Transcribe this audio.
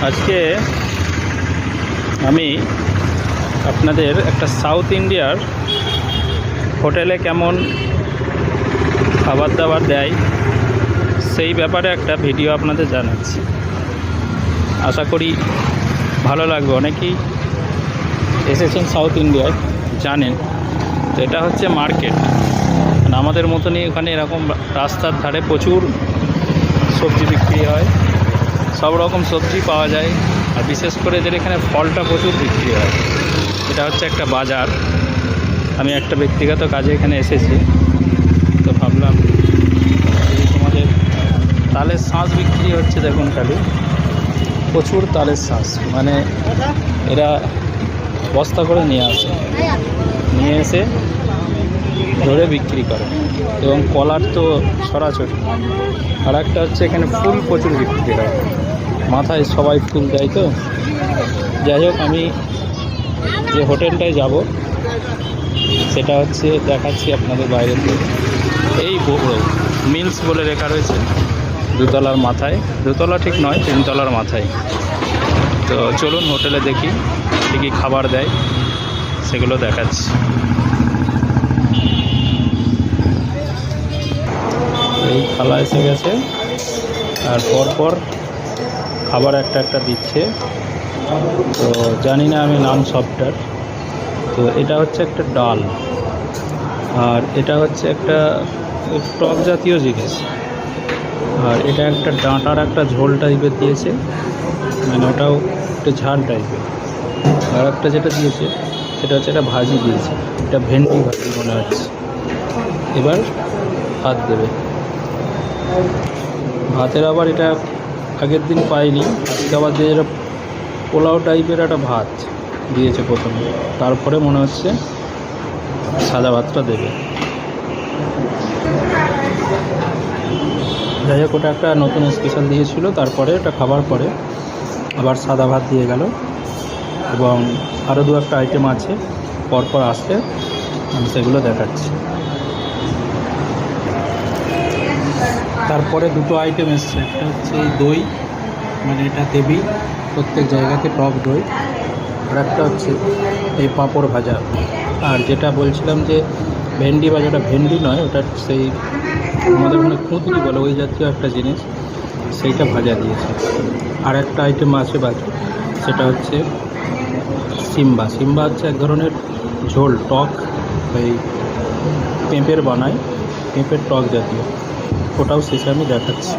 আজকে আমি আপনাদের একটা সাউথ ইন্ডিয়ার হোটেলে কেমন খাবার দাবার দেয় সেই ব্যাপারে একটা ভিডিও আপনাদের জানাচ্ছি। আশা করি ভালো লাগবে। অনেকেই এসেছেন সাউথ ইন্ডিয়ায়, জানেন। তো এটা হচ্ছে মার্কেট। আমাদের মতনই ওখানে এরকম রাস্তার ধারে প্রচুর সবজি বিক্রি হয়, সব রকম সবজি পাওয়া যায়। আর বিশেষ করে এদের এখানে ফলটা প্রচুর বিক্রি হয়। এটা হচ্ছে একটা বাজার। আমি একটা ব্যক্তিগত কাজে এখানে এসেছি, তো ভাবলাম এই তোমাদের তালের শাঁস বিক্রি হচ্ছে। দেখুন খালি প্রচুর তালের শাঁস, মানে এরা বস্তা করে নিয়ে এসে ধরে বিক্রি করে। এবং কলার তো ছড়াছড়ি। আর একটা হচ্ছে এখানে ফুল প্রচুর বিক্রি হয়, মাথায় সবাই ফুল দেয়। তো যাই হোক, আমি যে হোটেলটায় যাব সেটা হচ্ছে দেখাচ্ছি আপনাদের বাইরে থেকে। এই বড় মিলস বলে লেখা রয়েছে দুতলার মাথায়, দুতলা ঠিক নয়, তিনতলার মাথায়। তো চলুন হোটেলে দেখি কী কী খাবার দেয় সেগুলো দেখাচ্ছি। এই থালা এসে গেছে, আর পরপর খাবার একটা একটা দিচ্ছে। তো জানি না আমি নাম সবটার। তো এটা হচ্ছে একটা ডাল, আর এটা হচ্ছে একটা টক জাতীয় জিনিস, আর এটা একটা ডাঁটার একটা ঝোল টাইপের দিয়েছে, মানে ওটাও একটু ঝাল টাইপের। আর একটা যেটা দিয়েছে সেটা হচ্ছে একটা ভাজি দিয়েছে, এটা ভেন্ডি ভাজি মনে হচ্ছে। এবার ভাত দেবে। ভাতের আবার এটা আগের দিন পাইনি, আজকে আবার দিয়ে যেটা পোলাও টাইপের একটা ভাত দিয়েছে প্রথমে, তারপরে মনে হচ্ছে সাদা ভাতটা দেবে। যাই হোক, ওটা একটা নতুন স্পেশাল দিয়েছিল, তারপরে এটা খাবার পরে আবার সাদা ভাত দিয়ে গেল। এবং আরও দু একটা আইটেম আছে, পরপর আসলে আমি সেগুলো দেখাচ্ছি। তারপরে দুটো আইটেম এসছে, একটা হচ্ছে এই দই, মানে এটা দেবী প্রত্যেক জায়গাতে টক দই। আর একটা হচ্ছে এই পাঁপড় ভাজা। আর যেটা বলছিলাম যে ভেন্ডি ভাজাটা, ভেন্ডি নয়, ওটা সেই আমাদের ওখানে কুঁদরি বলে, ওই জাতীয় একটা জিনিস, সেইটা ভাজা দিয়েছে। আর একটা আইটেম আছে বাকি, সেটা হচ্ছে সিম্বা। সিম্বা হচ্ছে এক ধরনের ঝোল, টক, ওই পেঁপের বানায়, পেঁপের টক জাতীয়। ওটাও শেষে আমি দেখাচ্ছি।